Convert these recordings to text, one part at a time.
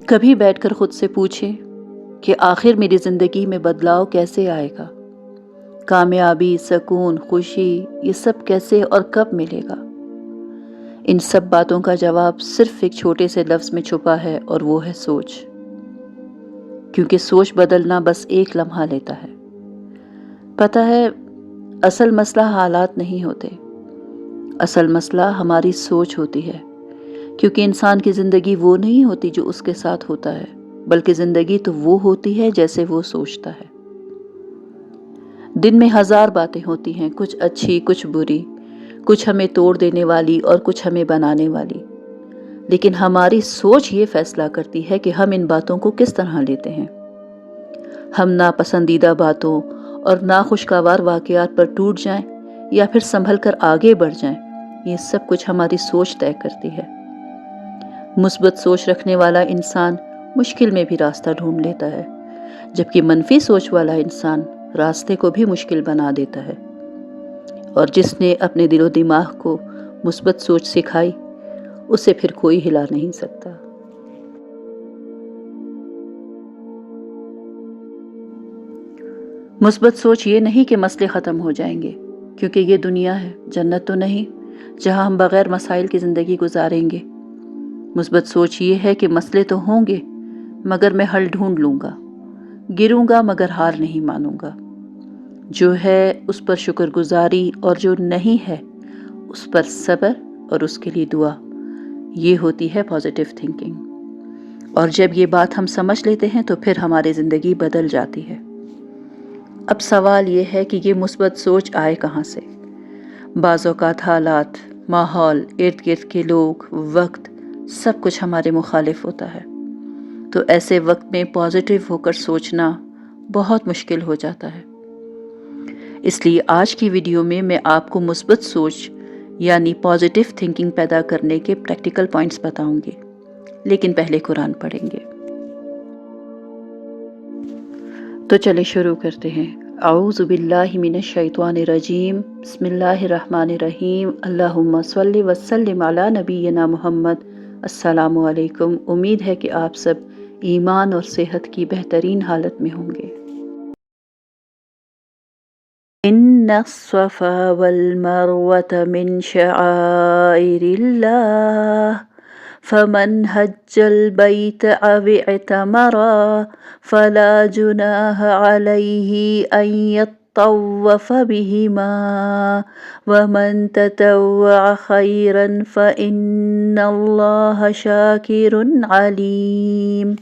کبھی بیٹھ کر خود سے پوچھیں کہ آخر میری زندگی میں بدلاؤ کیسے آئے گا؟ کامیابی، سکون، خوشی، یہ سب کیسے اور کب ملے گا؟ ان سب باتوں کا جواب صرف ایک چھوٹے سے لفظ میں چھپا ہے، اور وہ ہے سوچ۔ کیونکہ سوچ بدلنا بس ایک لمحہ لیتا ہے۔ پتہ ہے، اصل مسئلہ حالات نہیں ہوتے، اصل مسئلہ ہماری سوچ ہوتی ہے۔ کیونکہ انسان کی زندگی وہ نہیں ہوتی جو اس کے ساتھ ہوتا ہے، بلکہ زندگی تو وہ ہوتی ہے جیسے وہ سوچتا ہے۔ دن میں ہزار باتیں ہوتی ہیں، کچھ اچھی، کچھ بری، کچھ ہمیں توڑ دینے والی اور کچھ ہمیں بنانے والی، لیکن ہماری سوچ یہ فیصلہ کرتی ہے کہ ہم ان باتوں کو کس طرح لیتے ہیں۔ ہم ناپسندیدہ باتوں اور ناخوشگوار واقعات پر ٹوٹ جائیں یا پھر سنبھل کر آگے بڑھ جائیں، یہ سب کچھ ہماری سوچ طے کرتی ہے۔ مثبت سوچ رکھنے والا انسان مشکل میں بھی راستہ ڈھونڈ لیتا ہے، جبکہ منفی سوچ والا انسان راستے کو بھی مشکل بنا دیتا ہے۔ اور جس نے اپنے دل و دماغ کو مثبت سوچ سکھائی، اسے پھر کوئی ہلا نہیں سکتا۔ مثبت سوچ یہ نہیں کہ مسئلے ختم ہو جائیں گے، کیونکہ یہ دنیا ہے، جنت تو نہیں جہاں ہم بغیر مسائل کی زندگی گزاریں گے۔ مثبت سوچ یہ ہے کہ مسئلے تو ہوں گے، مگر میں حل ڈھونڈ لوں گا، گروں گا مگر ہار نہیں مانوں گا۔ جو ہے اس پر شکر گزاری، اور جو نہیں ہے اس پر صبر اور اس کے لیے دعا۔ یہ ہوتی ہے پازیٹیو تھنکنگ۔ اور جب یہ بات ہم سمجھ لیتے ہیں تو پھر ہماری زندگی بدل جاتی ہے۔ اب سوال یہ ہے کہ یہ مثبت سوچ آئے کہاں سے؟ بعض اوقات حالات، ماحول، ارد گرد کے لوگ، وقت، سب کچھ ہمارے مخالف ہوتا ہے۔ تو ایسے وقت میں پازیٹیو ہو کر سوچنا بہت مشکل ہو جاتا ہے۔ اس لیے آج کی ویڈیو میں آپ کو مثبت سوچ یعنی پازیٹیو تھنکنگ پیدا کرنے کے پریکٹیکل پوائنٹس بتاؤں گی، لیکن پہلے قرآن پڑھیں گے۔ تو چلیں شروع کرتے ہیں۔ اعوذ باللہ من الشیطان الرجیم، بسم اللہ الرحمن الرحیم، اللہم صلی وسلم علی نبینا محمد۔ السلام علیکم، امید ہے کہ آپ سب ایمان اور صحت کی بہترین حالت میں ہوں گے۔ ان الصفا والمروة من شعائر اللہ فمن حج البيت أو اعتمر فلا جناح عليه أن يطوف بهما ومن تطوع خيرا فإن الله شاكر عليم۔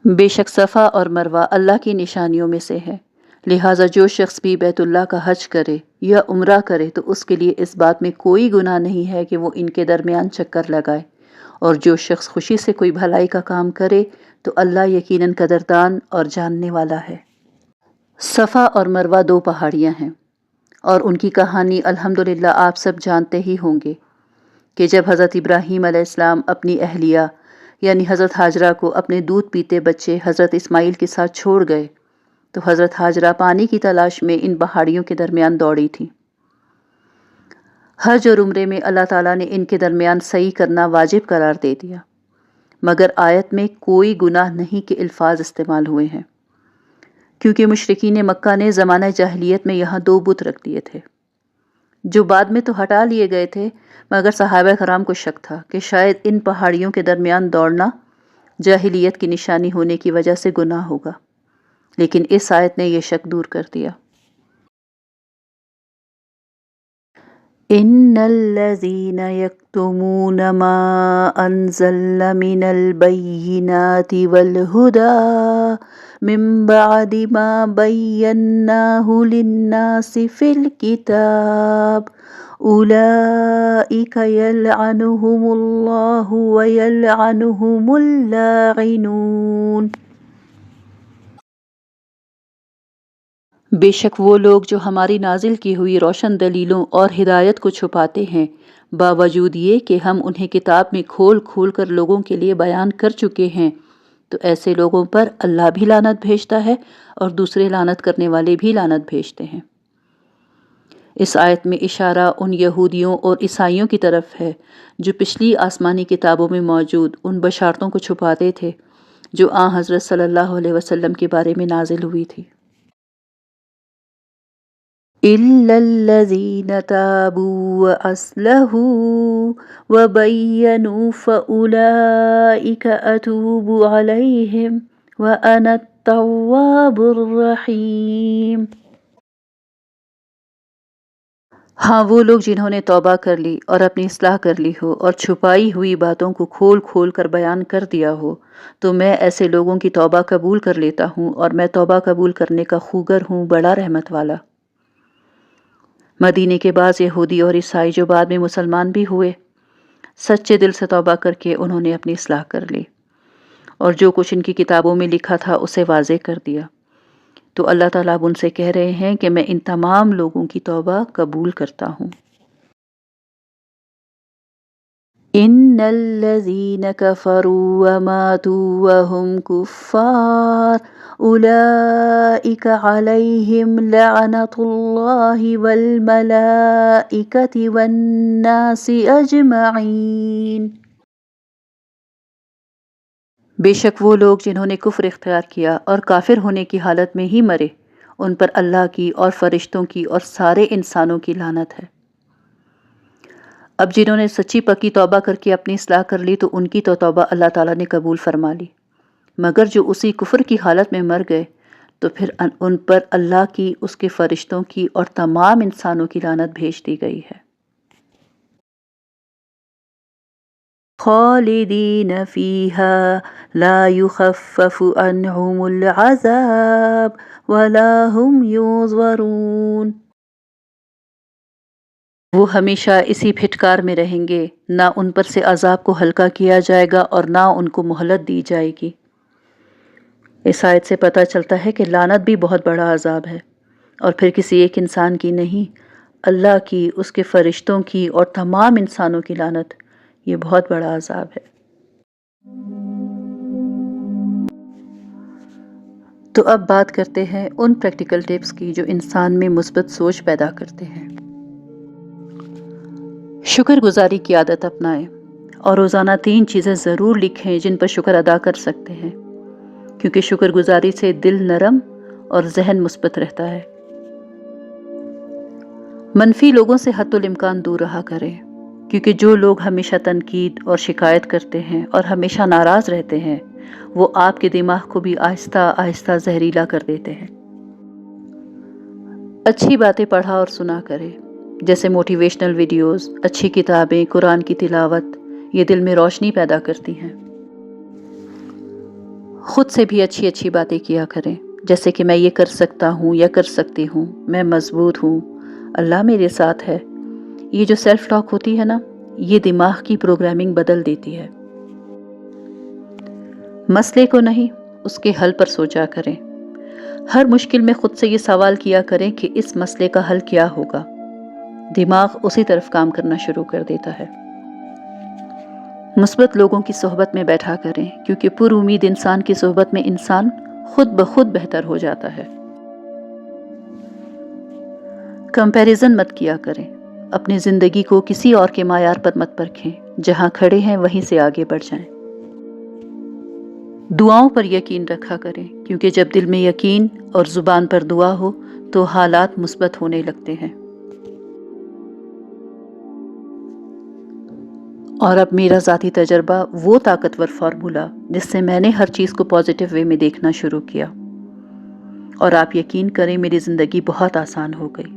بے شک صفا اور مروہ اللہ کی نشانیوں میں سے ہے، لہٰذا جو شخص بھی بیت اللہ کا حج کرے یا عمرہ کرے تو اس کے لیے اس بات میں کوئی گناہ نہیں ہے کہ وہ ان کے درمیان چکر لگائے، اور جو شخص خوشی سے کوئی بھلائی کا کام کرے تو اللہ یقیناً قدردان اور جاننے والا ہے۔ صفا اور مروہ دو پہاڑیاں ہیں، اور ان کی کہانی الحمدللہ آپ سب جانتے ہی ہوں گے کہ جب حضرت ابراہیم علیہ السلام اپنی اہلیہ یعنی حضرت حاجرہ کو اپنے دودھ پیتے بچے حضرت اسماعیل کے ساتھ چھوڑ گئے تو حضرت حاجرہ پانی کی تلاش میں ان پہاڑیوں کے درمیان دوڑی تھی۔ حج اور عمرے میں اللہ تعالیٰ نے ان کے درمیان سعی کرنا واجب قرار دے دیا، مگر آیت میں کوئی گناہ نہیں کے الفاظ استعمال ہوئے ہیں، کیونکہ مشرکین مکہ نے زمانہ جاہلیت میں یہاں دو بت رکھ دیے تھے، جو بعد میں تو ہٹا لیے گئے تھے، مگر صحابہ کرام کو شک تھا کہ شاید ان پہاڑیوں کے درمیان دوڑنا جاہلیت کی نشانی ہونے کی وجہ سے گناہ ہوگا، لیکن اس آیت نے یہ شک دور کر دیا۔ ان الذين يكتمون ما انزلنا من البينات والهدى من بعد ما بيناه للناس في الكتاب اولئك يلعنهم الله ويلعنهم اللاعنون۔ بے شک وہ لوگ جو ہماری نازل کی ہوئی روشن دلیلوں اور ہدایت کو چھپاتے ہیں، باوجود یہ کہ ہم انہیں کتاب میں کھول کھول کر لوگوں کے لیے بیان کر چکے ہیں، تو ایسے لوگوں پر اللہ بھی لعنت بھیجتا ہے اور دوسرے لعنت کرنے والے بھی لعنت بھیجتے ہیں۔ اس آیت میں اشارہ ان یہودیوں اور عیسائیوں کی طرف ہے جو پچھلی آسمانی کتابوں میں موجود ان بشارتوں کو چھپاتے تھے جو حضرت صلی اللہ علیہ وسلم کے بارے میں نازل ہوئی تھی۔ إِلَّا الَّذِينَ تَابُوا وَأَصْلَحُوا وَبَيَّنُوا فَأُولَئِكَ أَتُوبُ عَلَيْهِمْ وَأَنَا التَّوَّابُ الرَّحِيمُ۔ ہاں، وہ لوگ جنہوں نے توبہ کر لی اور اپنی اصلاح کر لی ہو اور چھپائی ہوئی باتوں کو کھول کھول کر بیان کر دیا ہو، تو میں ایسے لوگوں کی توبہ قبول کر لیتا ہوں اور میں توبہ قبول کرنے کا خوگر ہوں، بڑا رحمت والا۔ مدینے کے بعض یہودی اور عیسائی جو بعد میں مسلمان بھی ہوئے، سچے دل سے توبہ کر کے انہوں نے اپنی اصلاح کر لی اور جو کچھ ان کی کتابوں میں لکھا تھا اسے واضح کر دیا۔ تو اللہ تعالیٰ اب ان سے کہہ رہے ہیں کہ میں ان تمام لوگوں کی توبہ قبول کرتا ہوں۔ ان الذين كفروا وماتوا وهم كفار اولئك عليهم لعنة الله والملائكة والناس اجمعین۔ بے شک وہ لوگ جنہوں نے کفر اختیار کیا اور کافر ہونے کی حالت میں ہی مرے، ان پر اللہ کی اور فرشتوں کی اور سارے انسانوں کی لعنت ہے۔ اب جنہوں نے سچی پکی توبہ کر کے اپنی اصلاح کر لی تو ان کی تو توبہ اللہ تعالیٰ نے قبول فرما لی، مگر جو اسی کفر کی حالت میں مر گئے تو پھر ان پر اللہ کی، اس کے فرشتوں کی اور تمام انسانوں کی لعنت بھیج دی گئی ہے۔ خالدین فیہا لا یخفف عنہم العذاب ولا ہم ینظرون۔ وہ ہمیشہ اسی پھٹکار میں رہیں گے، نہ ان پر سے عذاب کو ہلکا کیا جائے گا اور نہ ان کو مہلت دی جائے گی۔ اس آیت سے پتہ چلتا ہے کہ لعنت بھی بہت بڑا عذاب ہے، اور پھر کسی ایک انسان کی نہیں، اللہ کی، اس کے فرشتوں کی اور تمام انسانوں کی لعنت، یہ بہت بڑا عذاب ہے۔ تو اب بات کرتے ہیں ان پریکٹیکل ٹپس کی جو انسان میں مثبت سوچ پیدا کرتے ہیں۔ شکر گزاری کی عادت اپنائیں اور روزانہ 3 چیزیں ضرور لکھیں جن پر شکر ادا کر سکتے ہیں، کیونکہ شکر گزاری سے دل نرم اور ذہن مثبت رہتا ہے۔ منفی لوگوں سے حتی الامکان دور رہا کریں، کیونکہ جو لوگ ہمیشہ تنقید اور شکایت کرتے ہیں اور ہمیشہ ناراض رہتے ہیں، وہ آپ کے دماغ کو بھی آہستہ آہستہ زہریلا کر دیتے ہیں۔ اچھی باتیں پڑھا اور سنا کریں، جیسے موٹیویشنل ویڈیوز، اچھی کتابیں، قرآن کی تلاوت، یہ دل میں روشنی پیدا کرتی ہیں۔ خود سے بھی اچھی اچھی باتیں کیا کریں، جیسے کہ میں یہ کر سکتا ہوں یا کر سکتی ہوں، میں مضبوط ہوں، اللہ میرے ساتھ ہے۔ یہ جو سیلف ٹاک ہوتی ہے نا، یہ دماغ کی پروگرامنگ بدل دیتی ہے۔ مسئلے کو نہیں، اس کے حل پر سوچا کریں۔ ہر مشکل میں خود سے یہ سوال کیا کریں کہ اس مسئلے کا حل کیا ہوگا۔ دماغ اسی طرف کام کرنا شروع کر دیتا ہے۔ مثبت لوگوں کی صحبت میں بیٹھا کریں، کیونکہ پر امید انسان کی صحبت میں انسان خود بخود بہتر ہو جاتا ہے۔ کمپیریزن مت کیا کریں، اپنی زندگی کو کسی اور کے معیار پر مت پرکھیں، جہاں کھڑے ہیں وہیں سے آگے بڑھ جائیں۔ دعاؤں پر یقین رکھا کریں، کیونکہ جب دل میں یقین اور زبان پر دعا ہو تو حالات مثبت ہونے لگتے ہیں۔ اور اب میرا ذاتی تجربہ، وہ طاقتور فارمولا جس سے میں نے ہر چیز کو پازیٹیو وے میں دیکھنا شروع کیا، اور آپ یقین کریں میری زندگی بہت آسان ہو گئی،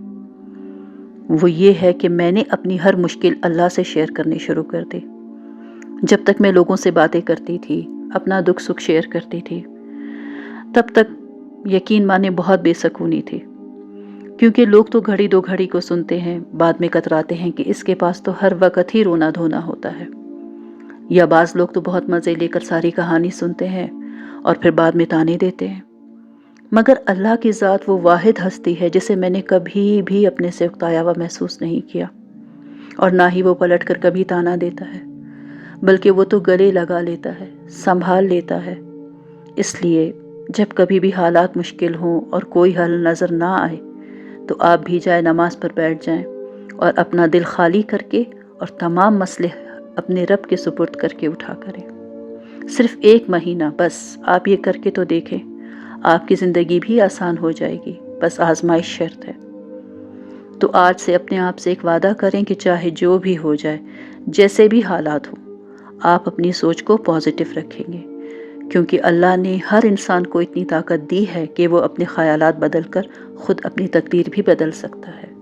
وہ یہ ہے کہ میں نے اپنی ہر مشکل اللہ سے شیئر کرنی شروع کر دی۔ جب تک میں لوگوں سے باتیں کرتی تھی، اپنا دکھ سکھ شیئر کرتی تھی، تب تک یقین مانے بہت بے سکونی تھی، کیونکہ لوگ تو گھڑی 2 گھڑی کو سنتے ہیں، بعد میں کتراتے ہیں کہ اس کے پاس تو ہر وقت ہی رونا دھونا ہوتا ہے، یا بعض لوگ تو بہت مزے لے کر ساری کہانی سنتے ہیں اور پھر بعد میں تانے دیتے ہیں۔ مگر اللہ کی ذات وہ واحد ہستی ہے جسے میں نے کبھی بھی اپنے سے اکتایا ہوا محسوس نہیں کیا، اور نہ ہی وہ پلٹ کر کبھی تانا دیتا ہے، بلکہ وہ تو گلے لگا لیتا ہے، سنبھال لیتا ہے۔ اس لیے جب کبھی بھی حالات مشکل ہوں اور کوئی حل نظر نہ آئے تو آپ بھی جائے نماز پر بیٹھ جائیں اور اپنا دل خالی کر کے اور تمام مسئلے اپنے رب کے سپرد کر کے اٹھا کریں۔ صرف 1 مہینہ بس آپ یہ کر کے تو دیکھیں، آپ کی زندگی بھی آسان ہو جائے گی، بس آزمائش شرط ہے۔ تو آج سے اپنے آپ سے ایک وعدہ کریں کہ چاہے جو بھی ہو جائے، جیسے بھی حالات ہوں، آپ اپنی سوچ کو پازیٹیو رکھیں گے، کیونکہ اللہ نے ہر انسان کو اتنی طاقت دی ہے کہ وہ اپنے خیالات بدل کر خود اپنی تقدیر بھی بدل سکتا ہے۔